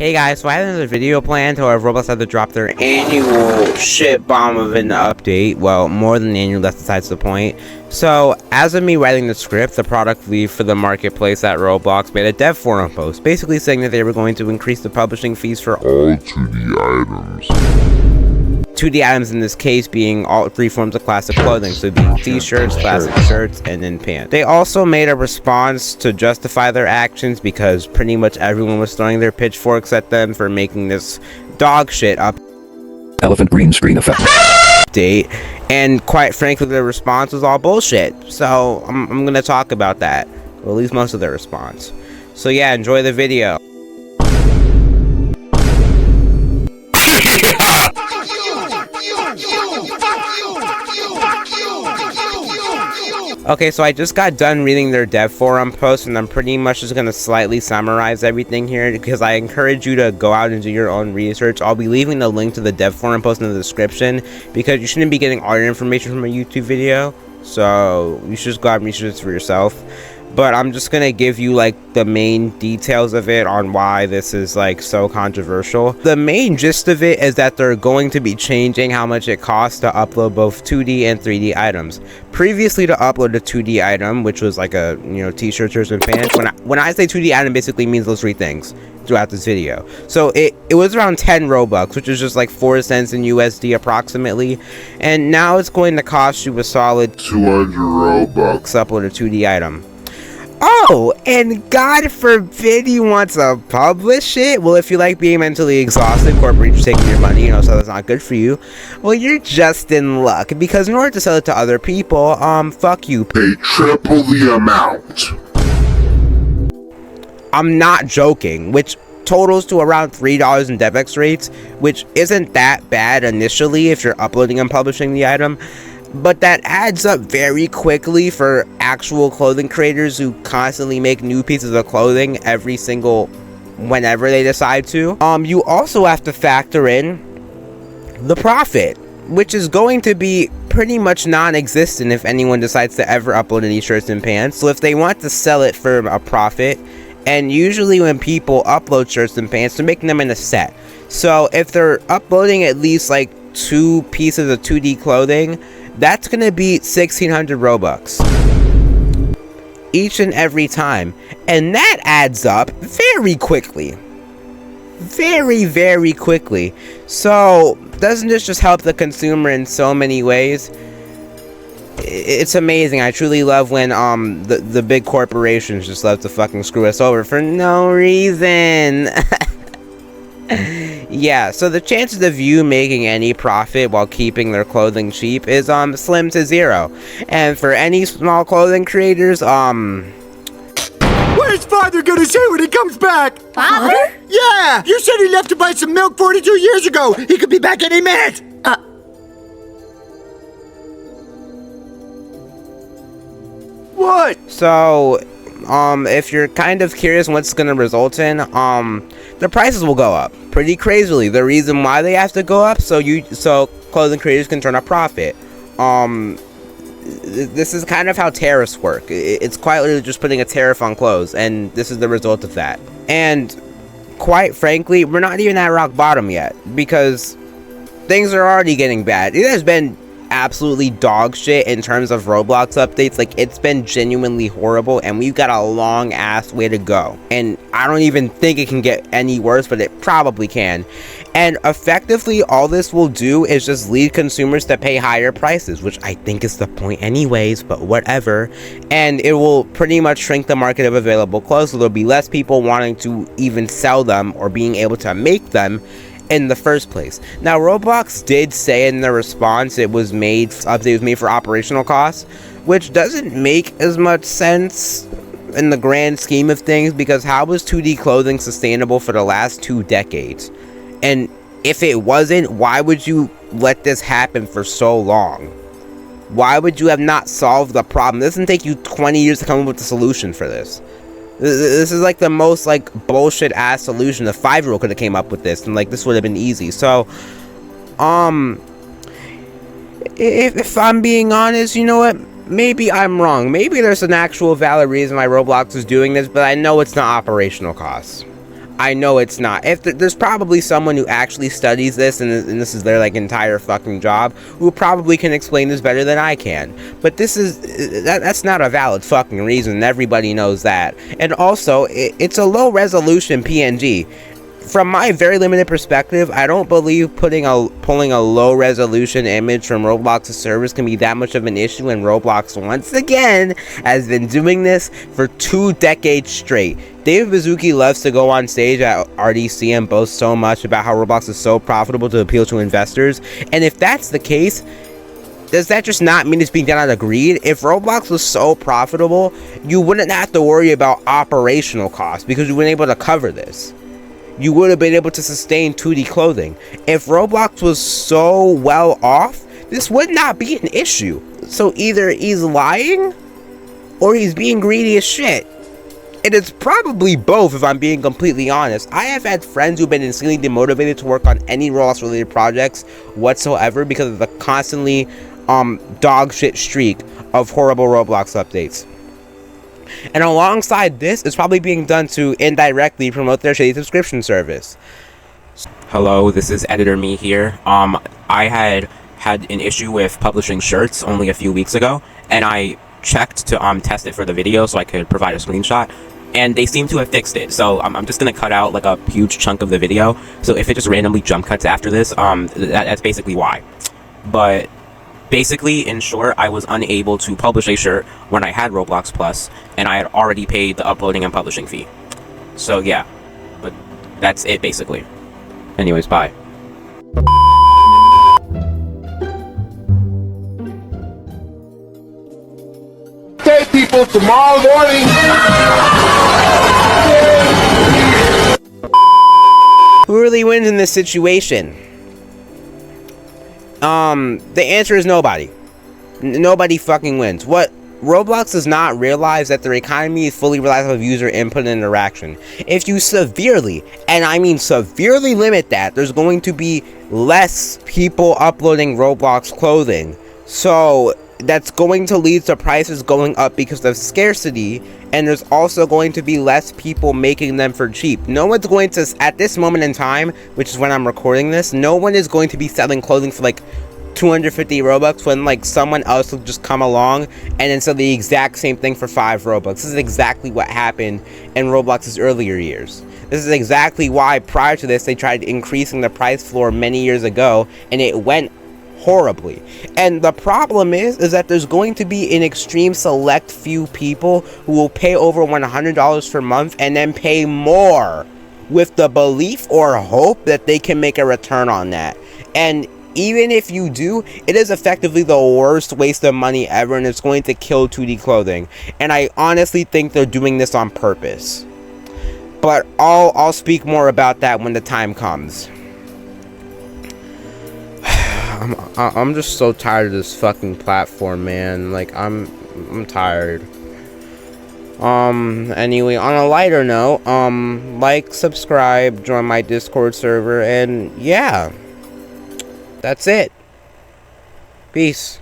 Hey guys, so I had another video planned, however Roblox had to drop their annual shit bomb of an update. Well, more than annual, that's besides the point. So, as of me writing the script, the product lead for the marketplace at Roblox made a dev forum post, basically saying that they were going to increase the publishing fees for all 2D items. 2D items in this case being all three forms of classic clothing, so being t-shirts, classic shirts, and then pants. They also made a response to justify their actions because pretty much everyone was throwing their pitchforks at them for making this dog shit up elephant green screen effect date, and quite frankly their response was all bullshit. So I'm gonna talk about that, or at least most of their response. So yeah, enjoy the video. Okay, so I just got done reading their dev forum post, and I'm pretty much just going to slightly summarize everything here because I encourage you to go out and do your own research. I'll be leaving the link to the dev forum post in the description because you shouldn't be getting all your information from a YouTube video, so you should just go out and research it for yourself. But I'm just gonna give you like the main details of it on why this is like so controversial. The main gist of it is that they're going to be changing how much it costs to upload both 2D and 3D items. Previously, to upload a 2D item, which was like a t-shirt, shirts, and pants. When I say 2D item, basically means those three things throughout this video. So it was around 10 Robux, which is just like 4 cents in USD approximately, and now it's going to cost you a solid 200 Robux to upload a 2D item. Oh, and God forbid you want to publish it? Well, if you like being mentally exhausted, corporations taking your money, so that's not good for you. Well, you're just in luck, because in order to sell it to other people, fuck you. Pay triple the amount. I'm not joking, which totals to around $3 in DevX rates, which isn't that bad initially if you're uploading and publishing the item. But that adds up very quickly for actual clothing creators who constantly make new pieces of clothing whenever they decide to. You also have to factor in the profit, which is going to be pretty much non-existent if anyone decides to ever upload any shirts and pants. So if they want to sell it for a profit, and usually when people upload shirts and pants, they're making them in a set. So if they're uploading at least like 2 pieces of 2D clothing, that's gonna be 1,600 Robux each and every time, and that adds up very quickly, very quickly. So doesn't this just help the consumer in so many ways? It's amazing. I truly love when the big corporations just love to fucking screw us over for no reason. Yeah, so the chances of you making any profit while keeping their clothing cheap is slim to zero. And for any small clothing creators, Where's Father gonna say when he comes back? Father? Yeah! You said he left to buy some milk 42 years ago! He could be back any minute! What? So, if you're kind of curious what's gonna result in, the prices will go up pretty crazily. The reason why they have to go up, so clothing creators can turn a profit. This is kind of how tariffs work. It's quite literally just putting a tariff on clothes, and this is the result of that. And quite frankly, we're not even at rock bottom yet, because things are already getting bad. It has been absolutely dog shit in terms of Roblox updates. Like, it's been genuinely horrible, and we've got a long ass way to go, and I don't even think it can get any worse, but it probably can. And effectively all this will do is just lead consumers to pay higher prices, which I think is the point anyways, but whatever. And it will pretty much shrink the market of available clothes, so there'll be less people wanting to even sell them or being able to make them in the first place. Now, Roblox did say in the response the update was made for operational costs, which doesn't make as much sense in the grand scheme of things, because how was 2D clothing sustainable for the last 2 decades? And if it wasn't, why would you let this happen for so long? Why would you have not solved the problem? It doesn't take you 20 years to come up with a solution for this. This is like the most like bullshit ass solution. A 5-year-old could have came up with this, and like this would have been easy. So, if I'm being honest, you know what? Maybe I'm wrong. Maybe there's an actual valid reason why Roblox is doing this, but I know it's not operational costs. I know it's not. If there's probably someone who actually studies this, and this is their like entire fucking job, who probably can explain this better than I can. But that's not a valid fucking reason. Everybody knows that. And also, it's a low resolution PNG. From my very limited perspective, I don't believe pulling a low resolution image from Roblox's servers can be that much of an issue, and Roblox once again has been doing this for 2 decades straight. David Baszucki loves to go on stage at RDC and boast so much about how Roblox is so profitable to appeal to investors, and if that's the case, does that just not mean it's being done out of greed? If Roblox was so profitable, you wouldn't have to worry about operational costs because you weren't able to cover this. You would have been able to sustain 2D clothing. If Roblox was so well off, this would not be an issue. So either he's lying or he's being greedy as shit. And it's probably both, if I'm being completely honest. I have had friends who've been insanely demotivated to work on any Roblox related projects whatsoever because of the constantly dog shit streak of horrible Roblox updates. And alongside this, it's probably being done to indirectly promote their shitty subscription service. Hello, this is Editor Me here. I had an issue with publishing shirts only a few weeks ago, and I checked to test it for the video so I could provide a screenshot, and they seem to have fixed it. So I'm just gonna cut out like a huge chunk of the video. So if it just randomly jump cuts after this, that's basically why. But basically, in short, I was unable to publish a shirt when I had Roblox Plus, and I had already paid the uploading and publishing fee. So yeah, but that's it basically. Anyways, bye. Okay, people, tomorrow morning. Who really wins in this situation? The answer is nobody. Nobody fucking wins. What Roblox does not realize that their economy is fully relies on user input and interaction. If you severely, and I mean severely limit that, there's going to be less people uploading Roblox clothing. So that's going to lead to prices going up because of scarcity, and there's also going to be less people making them for cheap. No one's going to, at this moment in time, which is when I'm recording this, no one is going to be selling clothing for like 250 Robux when like someone else will just come along and then sell the exact same thing for 5 Robux. This is exactly what happened in Roblox's earlier years. This is exactly why prior to this they tried increasing the price floor many years ago, and it went horribly. And the problem is that there's going to be an extreme select few people who will pay over $100 per month and then pay more with the belief or hope that they can make a return on that. And even if you do, it is effectively the worst waste of money ever, and it's going to kill 2D clothing. And I honestly think they're doing this on purpose. But I'll speak more about that when the time comes. I'm just so tired of this fucking platform, man. Like I'm tired. Anyway, on a lighter note, like, subscribe, join my Discord server, and yeah. That's it. Peace.